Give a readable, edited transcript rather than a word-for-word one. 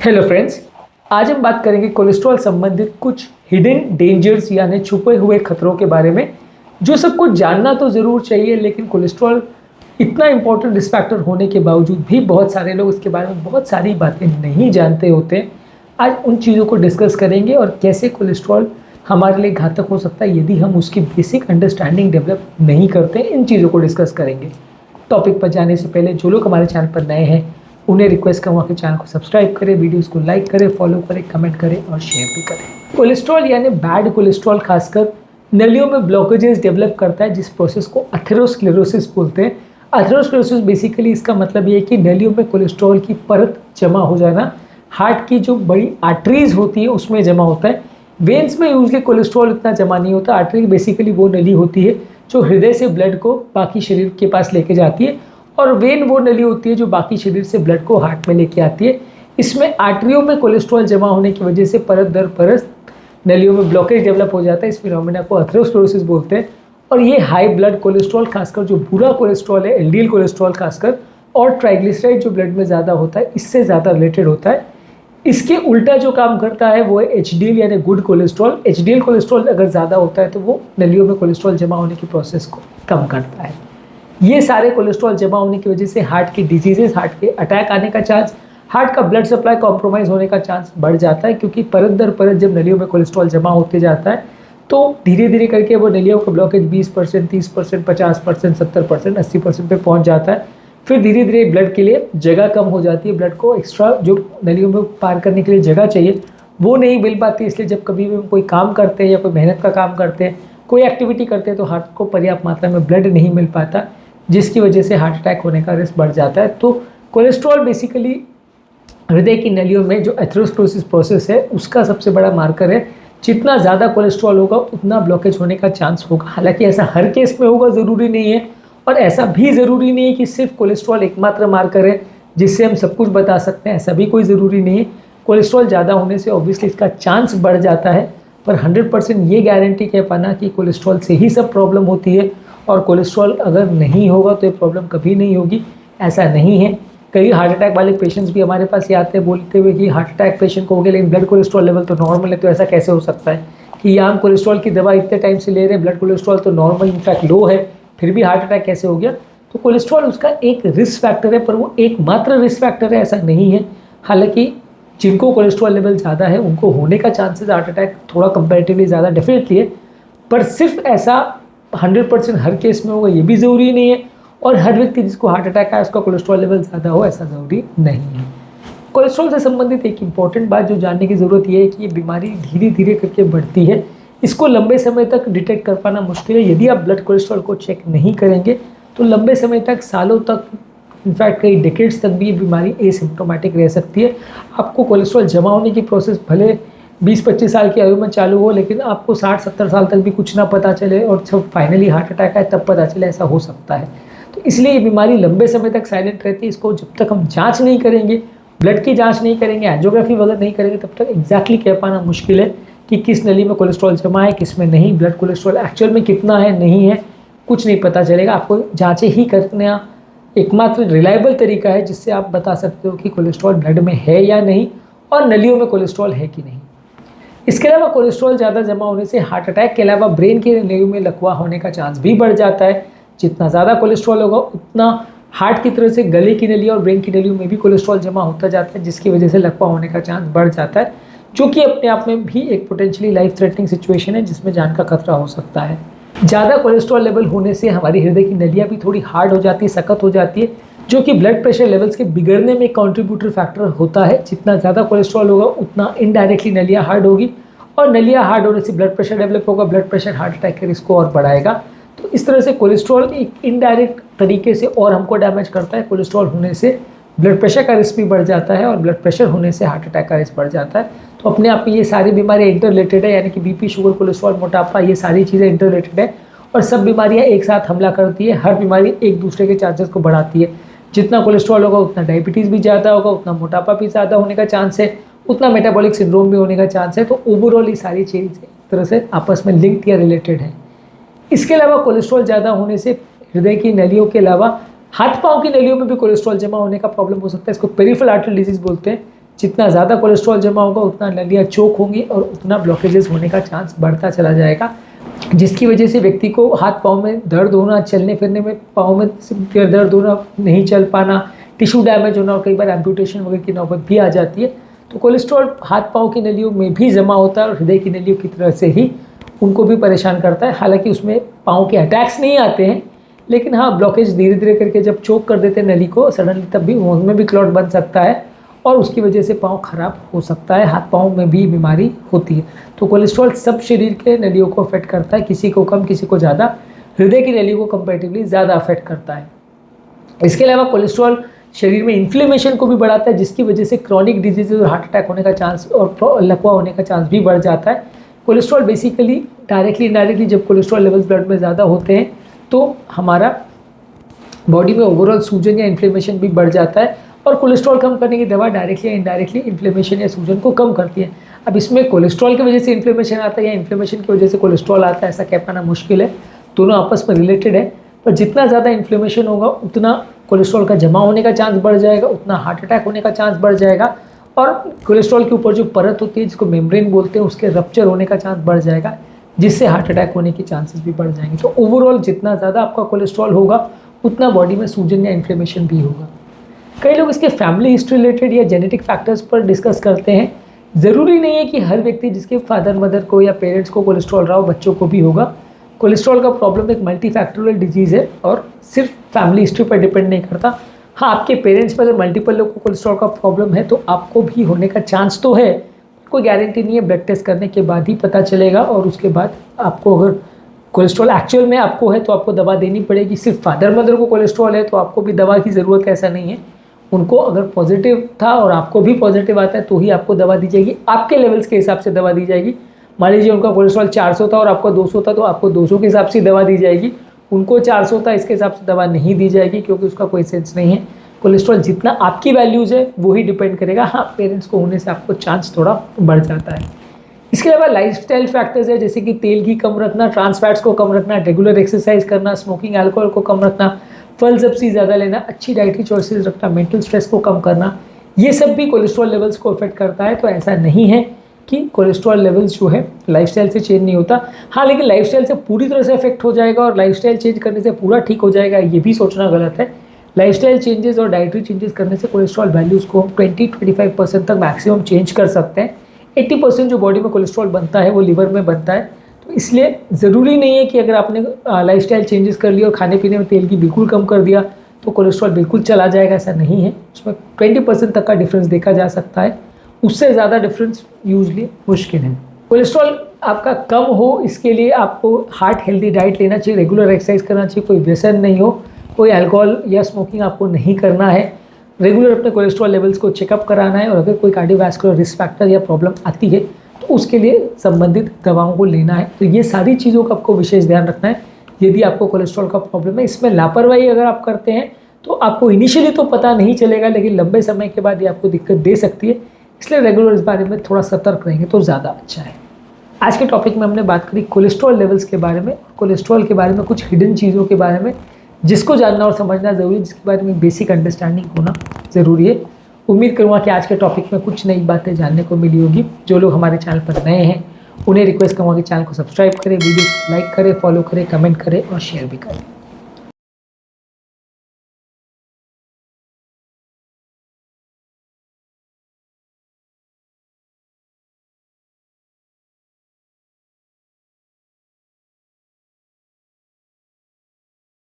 Hello friends, आज हम बात करेंगे कोलेस्ट्रॉल संबंधित कुछ हिडन डेंजर्स यानी छुपे हुए खतरों के बारे में जो सबको जानना तो ज़रूर चाहिए। लेकिन कोलेस्ट्रॉल इतना इम्पोर्टेंट रिस्क फैक्टर होने के बावजूद भी बहुत सारे लोग इसके बारे में बहुत सारी बातें नहीं जानते होते हैं। आज उन चीज़ों को डिस्कस करेंगे और कैसे कोलेस्ट्रॉल हमारे लिए घातक हो सकता है यदि हम उसकी बेसिक अंडरस्टैंडिंग डेवलप नहीं करते। इन चीज़ों को डिस्कस करेंगे। टॉपिक पर जाने से पहले जो लोग हमारे चैनल पर नए हैं उन्हें रिक्वेस्ट करूँगा कि चैनल को सब्सक्राइब करें, वीडियोस को लाइक करें, फॉलो करें, कमेंट करें और शेयर भी करें। कोलेस्ट्रॉल यानी बैड कोलेस्ट्रॉल खासकर नलियों में ब्लॉकेजेस डेवलप करता है जिस प्रोसेस को अथेरोस्क्लेरोसिस बोलते हैं। अथेरोस्क्लेरोसिस बेसिकली इसका मतलब ये है कि नलियों में कोलेस्ट्रॉल की परत जमा हो जाना। हार्ट की जो बड़ी आर्टरीज होती है उसमें जमा होता है। वेन्स में यूजली कोलेस्ट्रॉल इतना जमा नहीं होता। आर्टरी बेसिकली वो नली होती है जो हृदय से ब्लड को बाकी शरीर के पास लेके जाती है और वेन वो नली होती है जो बाकी शरीर से ब्लड को हार्ट में लेके आती है। इसमें आर्टरियों में कोलेस्ट्रॉल जमा होने की वजह से परत दर परत नलियों में ब्लॉकेज डेवलप हो जाता है। इस फिनोमेना को अथेरोस्क्लेरोसिस बोलते हैं। और ये हाई ब्लड कोलेस्ट्रॉल खासकर जो बुरा कोलेस्ट्रॉल है, एलडीएल कोलेस्ट्रॉल खासकर, और ट्राइग्लिसराइड जो ब्लड में ज़्यादा होता है, इससे ज़्यादा रिलेटेड होता है। इसके उल्टा जो काम करता है वो है एचडीएल यानी गुड कोलेस्ट्रॉल। एचडीएल कोलेस्ट्रॉल अगर ज़्यादा होता है तो वो नलियों में कोलेस्ट्रॉल जमा होने की प्रोसेस को कम करता है। ये सारे कोलेस्ट्रॉल जमा होने की वजह से हार्ट की डिजीजेस, हार्ट के अटैक आने का चांस, हार्ट का ब्लड सप्लाई कॉम्प्रोमाइज होने का चांस बढ़ जाता है। क्योंकि परत दर परत जब नलियों में कोलेस्ट्रॉल जमा होते जाता है तो धीरे धीरे करके वो नलियों का ब्लॉकेज 20%, 30%, 50%, 70%, 80% पे पहुंच जाता है। फिर धीरे धीरे ब्लड के लिए जगह कम हो जाती है। ब्लड को एक्स्ट्रा जो नलियों में पार करने के लिए जगह चाहिए वो नहीं मिल पाती। इसलिए जब कभी भी हम कोई काम करते हैं या कोई मेहनत का काम करते हैं, कोई एक्टिविटी करते हैं तो हार्ट को पर्याप्त मात्रा में ब्लड नहीं मिल पाता, जिसकी वजह से हार्ट अटैक होने का रिस्क बढ़ जाता है। तो कोलेस्ट्रॉल बेसिकली हृदय की नलियों में जो एथेरोस्क्लेरोसिस प्रोसेस है उसका सबसे बड़ा मार्कर है। जितना ज़्यादा कोलेस्ट्रॉल होगा उतना ब्लॉकेज होने का चांस होगा। हालांकि ऐसा हर केस में होगा ज़रूरी नहीं है, और ऐसा भी ज़रूरी नहीं है कि सिर्फ कोलेस्ट्रॉल एकमात्र मार्कर है जिससे हम सब कुछ बता सकते हैं। ऐसा भी कोई ज़रूरी नहीं है। कोलेस्ट्रॉल ज़्यादा होने से ऑब्वियसली इसका चांस बढ़ जाता है, पर 100% ये गारंटी कह पाना कि कोलेस्ट्रॉल से ही सब प्रॉब्लम होती है और कोलेस्ट्रॉल अगर नहीं होगा तो ये प्रॉब्लम कभी नहीं होगी, ऐसा नहीं है। कई हार्ट अटैक वाले पेशेंट्स भी हमारे पास आते हैं बोलते हुए कि हार्ट अटैक पेशेंट को हो गया लेकिन ब्लड कोलेस्ट्रॉल लेवल तो नॉर्मल है। तो ऐसा कैसे हो सकता है कि हम कोलेस्ट्रॉल की दवा इतने टाइम से ले रहे हैं, ब्लड कोलेस्ट्रॉल तो नॉर्मल इनफैक्ट लो है, फिर भी हार्ट अटैक कैसे हो गया? तो कोलेस्ट्रॉल उसका एक रिस्क फैक्टर है, पर वो एकमात्र रिस्क फैक्टर है ऐसा नहीं है। हालांकि जिनको कोलेस्ट्रॉल लेवल ज़्यादा है उनको होने का चांसेस हार्ट अटैक थोड़ा कंपैरेटिवली ज़्यादा डेफिनेटली है, पर सिर्फ ऐसा 100% हर केस में होगा ये भी ज़रूरी नहीं है। और हर व्यक्ति जिसको हार्ट अटैक आए उसका कोलेस्ट्रॉल लेवल ज़्यादा हो ऐसा ज़रूरी नहीं है। कोलेस्ट्रॉल से संबंधित एक इंपॉर्टेंट बात जो जानने की ज़रूरत ये है कि ये बीमारी धीरे धीरे करके बढ़ती है। इसको लंबे समय तक डिटेक्ट कर पाना मुश्किल है। यदि आप ब्लड कोलेस्ट्रॉल को चेक नहीं करेंगे तो लंबे समय तक, सालों तक, इनफैक्ट कई डिकेड्स तक भी ये बीमारी एसिम्प्टोमेटिक रह सकती है। आपको कोलेस्ट्रॉल जमा होने की प्रोसेस भले 20-25 साल की आयु में चालू हो लेकिन आपको 60-70 साल तक भी कुछ ना पता चले और जब फाइनली हार्ट अटैक आए तब पता चले, ऐसा हो सकता है। तो इसलिए ये बीमारी लंबे समय तक साइलेंट रहती है। इसको जब तक हम जांच नहीं करेंगे, ब्लड की जांच नहीं करेंगे, एंजियोग्राफी वगैरह नहीं करेंगे, तब तक एग्जैक्टली कह पाना मुश्किल है कि किस नली में कोलेस्ट्रॉल जमा है, किस में नहीं, ब्लड कोलेस्ट्रॉल एक्चुअल में कितना है, नहीं है, कुछ नहीं पता चलेगा। आपको जाँचें ही करना एकमात्र रिलायबल तरीका है जिससे आप बता सकते हो कि कोलेस्ट्रॉल ब्लड में है या नहीं और नलियों में कोलेस्ट्रॉल है कि नहीं। इसके अलावा कोलेस्ट्रॉल ज़्यादा जमा होने से हार्ट अटैक के अलावा ब्रेन के नलियों में लकवा होने का चांस भी बढ़ जाता है। जितना ज़्यादा कोलेस्ट्रॉल होगा उतना हार्ट की तरह से गले की नली और ब्रेन की नलियों में भी कोलेस्ट्रॉल जमा होता जाता है, जिसकी वजह से लकवा होने का चांस बढ़ जाता है, जो कि अपने आप में भी एक पोटेंशियली लाइफ थ्रेटनिंग सिचुएशन है जिसमें जान का खतरा हो सकता है। ज़्यादा कोलेस्ट्रॉल लेवल होने से हमारी हृदय की नलियाँ भी थोड़ी हार्ड हो जाती है, सख्त हो जाती है, जो कि ब्लड प्रेशर लेवल्स के बिगड़ने में एक कॉन्ट्रीब्यूटर फैक्टर होता है। जितना ज़्यादा कोलेस्ट्रॉल होगा उतना इनडायरेक्टली नलियाँ हार्ड होगी और नलियाँ हार्ड होने से ब्लड प्रेशर डेवलप होगा। ब्लड प्रेशर हार्ट अटैक के रिस्क को और बढ़ाएगा। तो इस तरह से कोलेस्ट्रॉल एक इनडायरेक्ट तरीके से और हमको डैमेज करता है। कोलेस्ट्रॉल होने से ब्लड प्रेशर का रिस्क भी बढ़ जाता है और ब्लड प्रेशर होने से हार्ट अटैक का रिस्क बढ़ जाता है। तो अपने आप में ये सारी बीमारियाँ इंटर रिलेटेड है, यानी कि बीपी, शुगर, कोलेस्ट्रॉल, मोटापा, ये सारी चीज़ें इंटर रिलेटेड है और सब बीमारियाँ एक साथ हमला करती है। हर बीमारी एक दूसरे के चांसेस को बढ़ाती है। जितना कोलेस्ट्रॉल होगा उतना डायबिटीज़ भी ज़्यादा होगा, उतना मोटापा भी ज़्यादा होने का चांस है, उतना मेटाबॉलिक सिंड्रोम भी होने का चांस है। तो ओवरऑल ये सारी चीज़ें एक तरह से आपस में लिंक्ड या रिलेटेड है। इसके अलावा कोलेस्ट्रॉल ज़्यादा होने से हृदय की नलियों के अलावा हाथ पाँव की नलियों में भी कोलेस्ट्रॉल जमा होने का प्रॉब्लम हो सकता है। इसको पेरिफेरल आर्टरी डिजीज़ बोलते हैं, जितना ज़्यादा कोलेस्ट्रॉल जमा होगा उतना नलियाँ चोक होंगी और उतना ब्लॉकेजेस होने का चांस बढ़ता चला जाएगा, जिसकी वजह से व्यक्ति को हाथ पाँव में दर्द होना, चलने फिरने में पाँव में सिवियर दर्द होना, नहीं चल पाना, टिश्यू डैमेज होना और कई बार एम्पुटेशन वगैरह की नौबत भी आ जाती है। तो कोलेस्ट्रॉल हाथ पाँव की नलियों में भी जमा होता है और हृदय की नलियों की तरह से ही उनको भी परेशान करता है। हालांकि उसमें पाँव के अटैक्स नहीं आते हैं, लेकिन हाँ ब्लॉकेज धीरे धीरे करके जब चोक कर देते हैं नली को सडनली, तब भी उनमें भी क्लॉट बन सकता है और उसकी वजह से पाँव खराब हो सकता है, हाथ पाँव में भी बीमारी होती है। तो कोलेस्ट्रॉल सब शरीर के नलियों को अफेक्ट करता है, किसी को कम किसी को ज़्यादा, हृदय की नलियों को कंपैरेटिवली ज़्यादा अफेक्ट करता है। इसके अलावा कोलेस्ट्रॉल शरीर में इन्फ्लेमेशन को भी बढ़ाता है, जिसकी वजह से क्रॉनिक डिजीज और हार्ट अटैक होने का चांस और लकवा होने का चांस भी बढ़ जाता है। कोलेस्ट्रॉल बेसिकली डायरेक्टली इनडायरेक्टली जब कोलेस्ट्रॉल लेवल्स ब्लड में ज़्यादा होते हैं तो हमारा बॉडी में ओवरऑल सूजन या इन्फ्लेमेशन भी बढ़ जाता है और कोलेस्ट्रॉल कम करने की दवा डायरेक्टली या इनडायरेक्टली इन्फ्लेमेशन या सूजन को कम करती है। अब इसमें कोलेस्ट्रॉल की वजह से इन्फ्लेमेशन आता है या इन्फ्लेमेशन की वजह से कोलेस्ट्रॉल आता है, ऐसा कह पाना मुश्किल है, दोनों आपस में रिलेटेड है। पर जितना ज़्यादा इन्फ्लेमेशन होगा उतना कोलेस्ट्रॉल का जमा होने का चांस बढ़ जाएगा, उतना हार्ट अटैक होने का चांस बढ़ जाएगा और कोलेस्ट्रॉल के ऊपर जो परत होती है जिसको मेम्ब्रेन बोलते हैं उसके रप्चर होने का चांस बढ़ जाएगा, जिससे हार्ट अटैक होने के चांसेस भी बढ़ जाएंगे। तो ओवरऑल जितना ज़्यादा आपका कोलेस्ट्रॉल होगा उतना बॉडी में सूजन या इन्फ्लेमेशन भी होगा। कई लोग इसके फैमिली हिस्ट्री रिलेटेड या जेनेटिक फैक्टर्स पर डिस्कस करते हैं। ज़रूरी नहीं है कि हर व्यक्ति जिसके फादर मदर को या पेरेंट्स को कोलेस्ट्रॉल रहा हो बच्चों को भी होगा। कोलेस्ट्रॉल का प्रॉब्लम एक मल्टी फैक्टोरियल डिजीज़ है और सिर्फ फैमिली हिस्ट्री पर डिपेंड नहीं करता। हाँ, आपके पेरेंट्स में अगर मल्टीपल लोग को कोलेस्ट्रॉल का प्रॉब्लम है तो आपको भी होने का चांस तो है, कोई गारंटी नहीं है, ब्लड टेस्ट करने के बाद ही पता चलेगा। और उसके बाद आपको अगर कोलेस्ट्रॉल एक्चुअल में आपको है तो आपको दवा देनी पड़ेगी। सिर्फ फादर मदर को कोलेस्ट्रॉल है तो आपको भी दवा की ज़रूरत है, ऐसा नहीं है। उनको अगर पॉजिटिव था और आपको भी पॉजिटिव आता है तो ही आपको दवा दी जाएगी, आपके लेवल्स के हिसाब से दवा दी जाएगी। मान लीजिए उनका कोलेस्ट्रॉल 400 था और आपका 200 था तो आपको 200 के हिसाब से दवा दी जाएगी, उनको 400 था इसके हिसाब से दवा नहीं दी जाएगी, क्योंकि उसका कोई सेंस नहीं है। कोलेस्ट्रॉल जितना आपकी वैल्यूज़ है वो ही डिपेंड करेगा। हाँ, पेरेंट्स को होने से आपको चांस थोड़ा बढ़ जाता है। इसके अलावा लाइफस्टाइल फैक्टर्स है, जैसे कि तेल की कम रखना, ट्रांस फैट्स को कम रखना, रेगुलर एक्सरसाइज करना, स्मोकिंग अल्कोहल को कम रखना, फल सब्जी ज़्यादा लेना, अच्छी डाइटरी चॉइसेस रखना, मेंटल स्ट्रेस को कम करना, ये सब भी कोलेस्ट्रॉल लेवल्स को अफेक्ट करता है। तो ऐसा नहीं है कि कोलेस्ट्रॉल लेवल्स जो है लाइफस्टाइल से चेंज नहीं होता। हाँ, लेकिन लाइफस्टाइल से पूरी तरह से अफेक्ट हो जाएगा और लाइफस्टाइल चेंज करने से पूरा ठीक हो जाएगा, ये भी सोचना गलत है। लाइफस्टाइल चेंजेस और डाइटरी चेंजेस करने से कोलेस्ट्रॉल वैल्यूज़ को 20-25% तक मैक्सिमम चेंज कर सकते हैं। 80% जो बॉडी में कोलेस्ट्रॉल बनता है वो लिवर में बनता है। तो इसलिए ज़रूरी नहीं है कि अगर आपने लाइफस्टाइल चेंजेस कर लिया और खाने पीने में तेल की बिल्कुल कम कर दिया तो कोलेस्ट्रॉल बिल्कुल चला जाएगा, ऐसा नहीं है। उसमें 20% तक का डिफरेंस देखा जा सकता है, उससे ज़्यादा डिफरेंस यूजली मुश्किल है। कोलेस्ट्रॉल आपका कम हो इसके लिए आपको हार्ट हेल्दी डाइट लेना चाहिए, रेगुलर एक्सरसाइज करना चाहिए, कोई व्यसन नहीं हो, कोई अल्कोहल या स्मोकिंग आपको नहीं करना है, रेगुलर अपने कोलेस्ट्रॉल लेवल्स को चेकअप कराना है और अगर कोई कार्डियोवैस्कुलर रिस्क फैक्टर या प्रॉब्लम आती है तो उसके लिए संबंधित दवाओं को लेना है। तो ये सारी चीज़ों का आपको विशेष ध्यान रखना है यदि आपको कोलेस्ट्रॉल का प्रॉब्लम है। इसमें लापरवाही अगर आप करते हैं तो आपको इनिशियली तो पता नहीं चलेगा, लेकिन लंबे समय के बाद ये आपको दिक्कत दे सकती है, इसलिए रेगुलर इस बारे में थोड़ा सतर्क रहेंगे तो ज़्यादा अच्छा है। आज के टॉपिक में हमने बात करी कोलेस्ट्रॉल लेवल्स के बारे में, कोलेस्ट्रॉल के बारे में कुछ हिडन चीज़ों के बारे में जिसको जानना और समझना ज़रूरी है, जिसके बारे में बेसिक अंडरस्टैंडिंग होना ज़रूरी है। उम्मीद करूँगा कि आज के टॉपिक में कुछ नई बातें जानने को मिली होगी। जो लोग हमारे चैनल पर नए हैं उन्हें रिक्वेस्ट करूँगा कि चैनल को सब्सक्राइब करें, वीडियो को लाइक करें, फॉलो करें, कमेंट करें और शेयर भी करें।